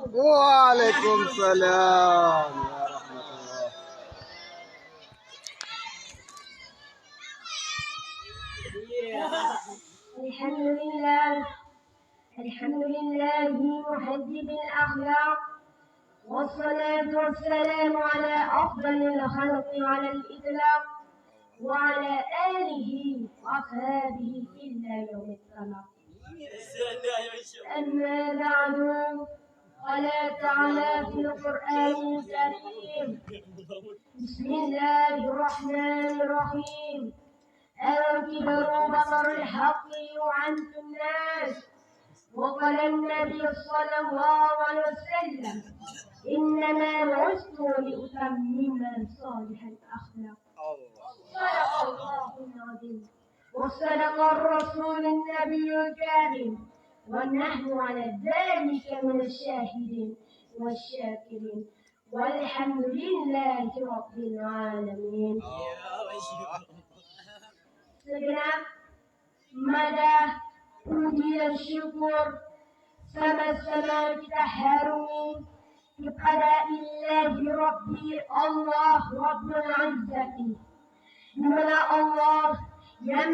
Waalaikumsalam warahmatullahi. الحمد لله محدد الأخلاق، والصلاة والسلام على أفضل الخلق على الإطلاق، وعلى آله وأصحابه إلا يوم الطلاق. أما بعد، قال تعالى في القرآن الكريم: بسم الله الرحمن الرحيم. ألم كبروا بصر الحق يعنت الناس. وقال النبي صلى الله عليه وسلم: إنما بعثت لأتمم صالح الأخلاق. صدق الله العظيم، وصدق الرسول النبي الكريم، ونحن على ذلك من الشاهدين والشاكرين، والحمد لله رب العالمين. Segenap madah, puji dan syukur sama-sama kita harungi kepada Ilahi Rabbi Allah Rabbul Izzati, di mana Allah yang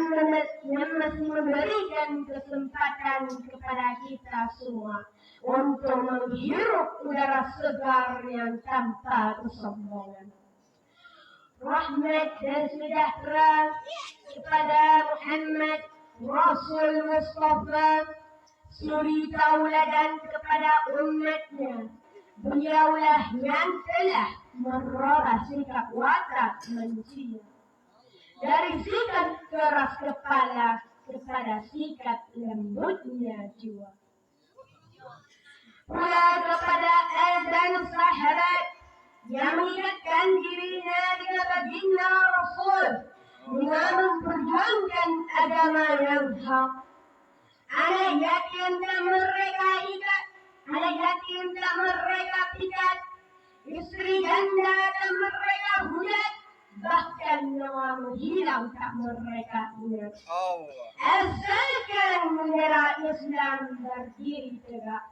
masih memberikan kesempatan kepada kita semua untuk menghirup udara segar yang tanpa kesombongan. Rahmat dan sejahtera kepada Muhammad Rasul Mustafa, suri tauladan kepada umatnya. Beliaulah yang telah merubah sikap watak manusia dari sikap keras kepala kepada sikap lembutnya jiwa. Pula kepada azan sahabat yang mengingatkan dirinya dengan baginda Rasul dengan memperjuangkan agama yang hak. Anak yatim tak mereka ikat, anak yatim tak mereka pikat, istri janda tak mereka hujat, bahkan nyawa menghilang tak mereka ingat. Asalkan bendera Islam berdiri tegak.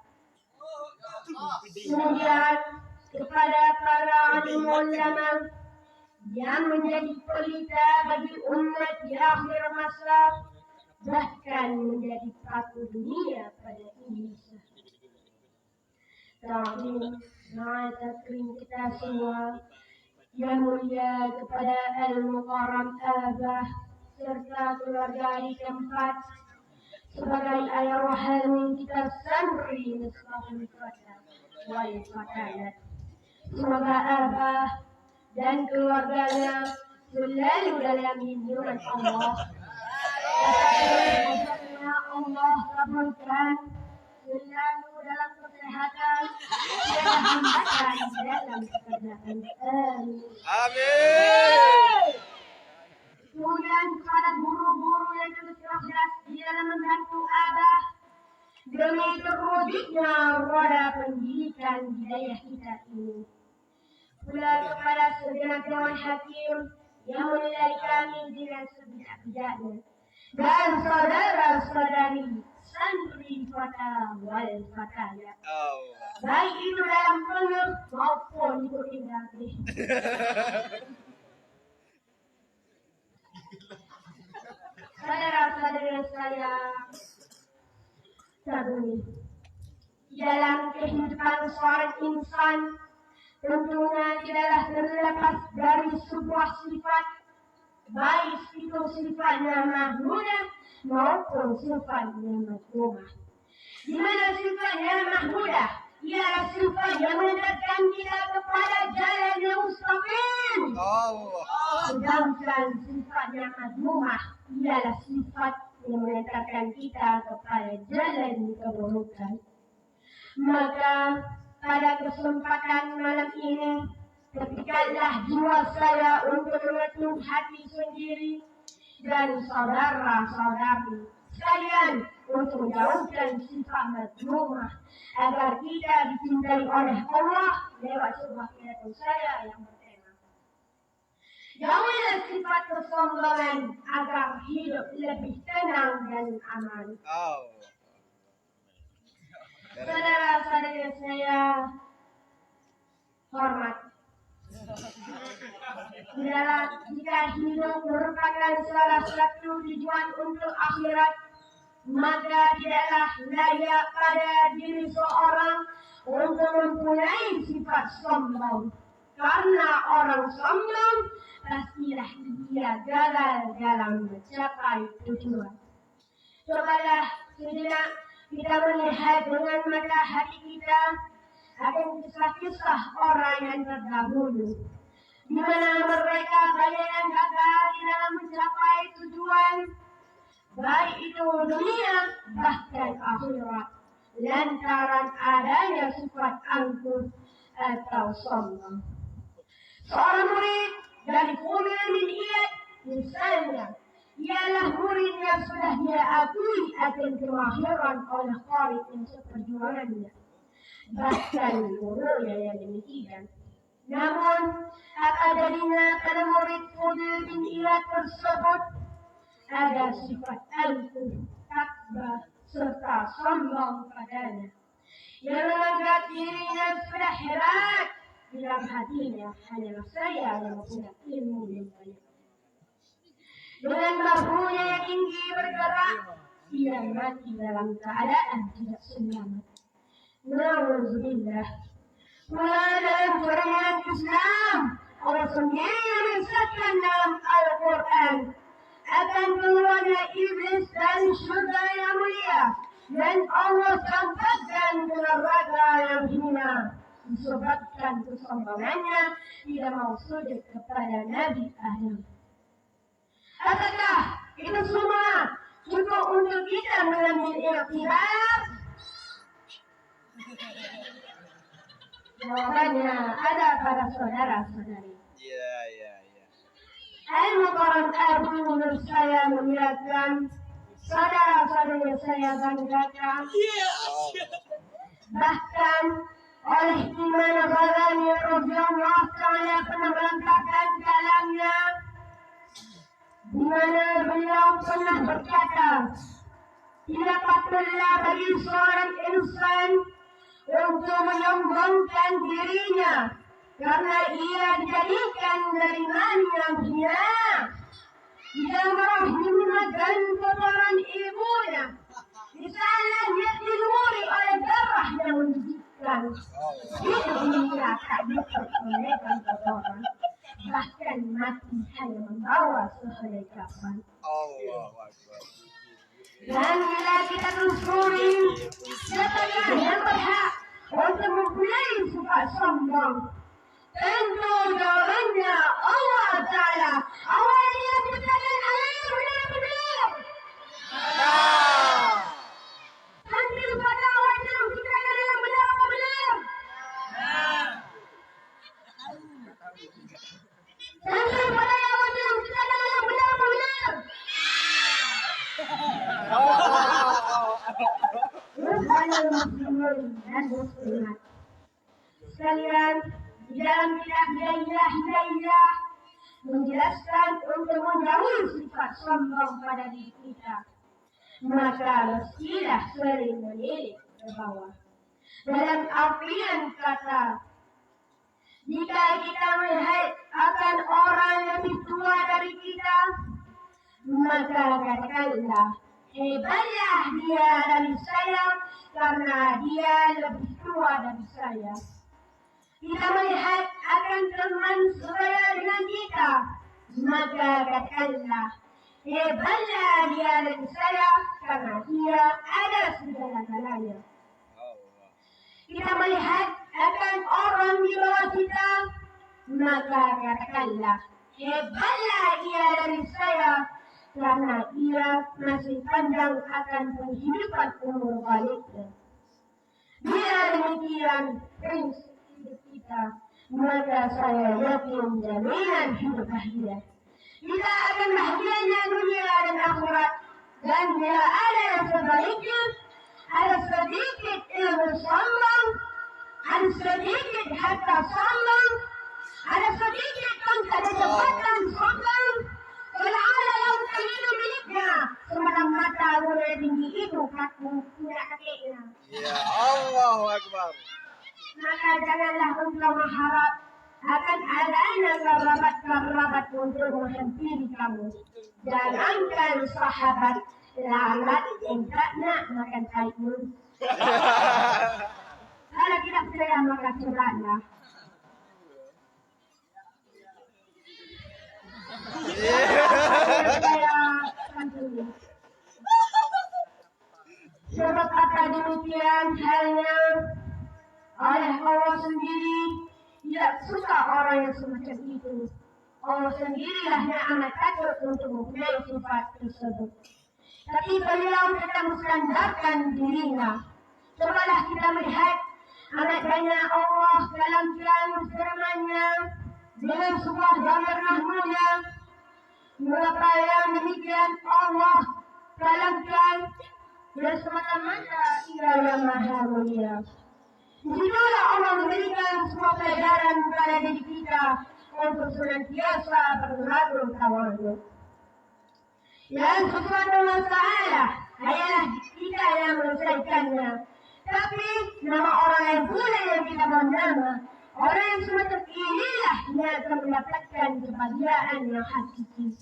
Kemudian kepada para alim ulama yang menjadi pelita bagi umat di akhir masa, bahkan menjadi pelaku dunia pada Indonesia. Takrim kita semua yang mulia kepada Al-Mukarram Abah serta keluarga di tempat, sebagai ayah rohani kita Samri Misbahul Fatah wal Fatahat. Semoga Abah dan keluarganya selalu dalam lindungan Allah. Allah kabulkan, selalu dalam kesehatan dan hambatan dalam pekerjaan. Amin. Kemudian kepada guru-guru yang terus di dalam membantu Abah demi terwujudnya roda pendidikan di daerah kita ini. Pula kepada segenap dewan hakim yang menilai kami dengan sebijak-bijaknya, dan saudara-saudari santri Fatah wal Fatayat, baik itu dalam penuh maupun ikut tinggal. Saudara-saudara saya tabuni, dalam kehidupan seorang insan tentunya tidaklah terlepas dari sebuah sifat, baik itu sifatnya mahmudah maupun sifatnya mazmumah. Di mana sifatnya mahmudah ialah sifat yang mendekatkan kita kepada jalan yang mustaqim. Sedangkan sifatnya mazmumah ialah sifat yang mendekatkan kita kepada jalan keburukan. Maka pada kesempatan malam ini, ketiklah jiwa saya untuk mengetuk hati sendiri dan saudara-saudari sekalian untuk menjauhkan sifat mazmumah agar kita dicintai oleh Allah lewat sebuah pidato saya yang bertema: jauhilah sifat kesombongan agar hidup lebih tenang dan aman. Saudara-saudara saya Sebab jika hidup merupakan salah satu tujuan untuk akhirat, maka tidaklah layak pada diri seorang untuk mempunyai sifat sombong. Karena orang sombong pastilah dia gagal dalam mencapai tujuan. Cobalah sejenak kita melihat dengan mata hati kita akan kisah-kisah orang yang terdahulu, di mana mereka banyak yang gagal di dalam mencapai tujuan, baik itu dunia bahkan akhirat, lantaran adanya sifat angkuh atau sombong. Seorang murid dari Fudayl bin Iyad misalnya, ialah murid yang sudah dia akui akan kemahiran oleh qarid yang seperjuangannya, bahkan gurunya yang demikian. Namun, apa jadinya pada murid Fudayl bin Iyad tersebut? Ada sifat angkuh, takbur, serta sombong padanya, yang menganggap dirinya sudah hebat. Dalam hatinya hanyalah saya yang punya ilmu yang banyak. Dengan bahunya yang tinggi bergerak, ia mati dalam keadaan tidak selamat. Na'udzubillah. Pula dalam syariat Islam, Allah sendiri mengisahkan dalam Al-Quran akan keluarnya iblis dari surga yang mulia, dan Allah campakkan ke neraka yang hina disebabkan kesombongannya tidak mau sujud kepada Nabi Adam. Apakah itu semua cukup untuk kita mengambil iktibar? Jawabannya ada pada saudara-saudari. Ya. Al-Mukarram Abu Nur saya mengingatkan, saudara-saudari saya banggakan. Bahkan oleh Imam Ghazali radhiyallahu ta'ala pernah melantangkan kalamnya, di mana beliau pernah berkata, tidak patutlah bagi seorang insan untuk menyombongkan dirinya karena ia dijadikan dari mani yang hina, ia merahimkan kotoran ibunya, misalnya dia dilumuri oleh darah yang menjijikkan. Dia tak diperbolehkan kotoran, bahkan mati hanya membawa sehelai kapan. Dan bila kita telusuri, siapakah yang berhak untuk mempunyai sifat sombong? Tentu jawabannya Allah Ta'ala. Allah yang menciptakan alam benar-benar. Sambil pada Allah yang menciptakan alam benar-benar. Sambil pada Allah yang menciptakan alam benar-benar. Wahai muslimin dan muslimat sekalian, di dalam kitab Hidayah menjelaskan untuk menjauhi sifat sombong pada diri kita, maka mestilah sering melirik ke bawah. Dalam artian kata, jika kita melihat akan orang yang lebih tua dari kita, maka katakanlah, hebatlah dia dari saya karena dia lebih tua dari saya. Kita melihat akan teman sebaya dengan kita, maka katakanlah, hebatlah dia dari saya karena dia ada segala-galanya. Kita melihat akan orang di bawah kita, maka katakanlah, hebatlah dia dari saya karena ia masih pandang akan penghidupan umur baliknya. Bila demikian prinsip hidup kita, maka saya yakin jaminan hidup bahagia. Kita akan bahagianya dunia dan akhirat. Dan bila ada yang sebaliknya, ada sedikit ilmu sombong, ada sedikit harta sombong, ada sedikit pangkat dan jabatan sombong, seolah-olah lautan itu miliknya, semata-mata mulai tinggi itu punya kakeknya. Ya Allahu Akbar. Maka janganlah engkau mengharap akan adanya kerabat-kerabat untuk menghampiri kamu. Jangankan sahabat, lalat yang tak nak makan sayur. Kalau tidak percaya maka cobalah. Saya santuni. Sebab apa demikian halnya? Oleh Allah sendiri tidak suka orang yang semacam itu. Allah sendirilah yang amat takut untuk mempunyai sifat tersebut. Tapi beliau tetap menstandarkan dirinya. Cobalah kita melihat amat banyak Allah dalamkan firman-Nya dengan sebuah gambar mahmunya. Mengapa yang demikian Allah dalamkan dan semata-mata Ia yang Maha Mulia. Disitulah Allah memberikan sebuah pelajaran kepada diri kita untuk senantiasa berlaku tawaduk. Yang sesuatu masalah hanyalah kita yang menyelesaikannya. Tapi nama orang yang pula yang kita bernama, orang yang semacam inilah yang akan mendapatkan kebahagiaan yang hakiki.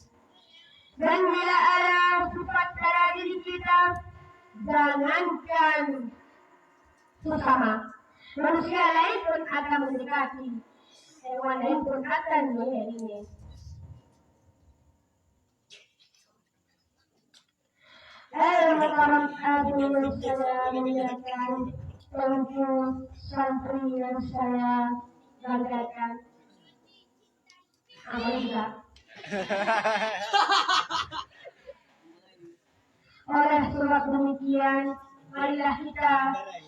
Dan bila ada sifat pada diri kita, jangankan sesama, manusia lain pun akan mendekati, hewan lain pun akan mengiringi. Al-Mukarram Abu yang saya muliakan, tentu santri yang saya banggakan. Alhamdulillah. Oleh sebab demikian, marilah kita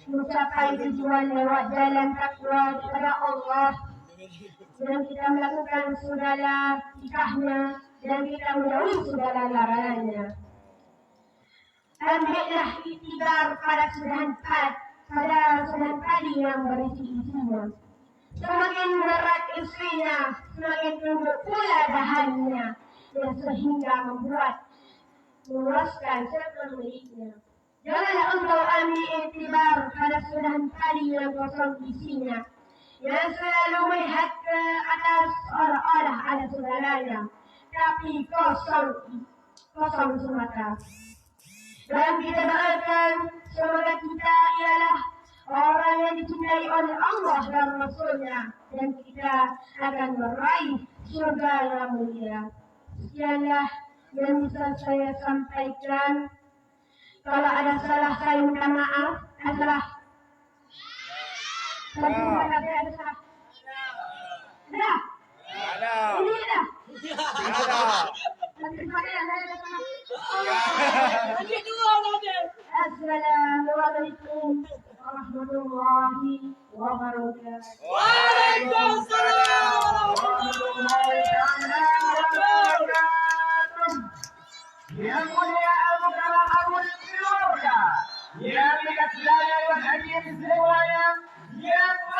mencapai tujuan lewat jalan takwa kepada Allah dan kita melakukan segala nikahnya dan kita menjauhi segala larangannya. Ambillah iktibar pada sudahan tadi yang berisi isinya. Semakin berat isinya, semakin tunduk pula dahannya, yang sehingga membuat meluaskan serta miliknya. Janganlah engkau ambil iktibar pada sudahan tadi yang kosong isinya, yang selalu melihat ke atas seolah-olah ada segalanya, tapi kosong semata. Dan kita doakan semoga kita ialah orang yang dicintai oleh Allah dan Rasul-Nya, dan kita akan meraih surga yang mulia. Sekianlah yang bisa saya sampaikan. Kalau ada salah saya minta maaf. Ada salah. Ada salah. Ada. Ini dah. Ada. Assalamualaikum warahmatullahi wabarakatuh. Waalaikumsalam warahmatullahi wabarakatuh. Yang mulia Al-Mukarram Abu Syurga, yang dekat semuanya, yang hadir semuanya, yang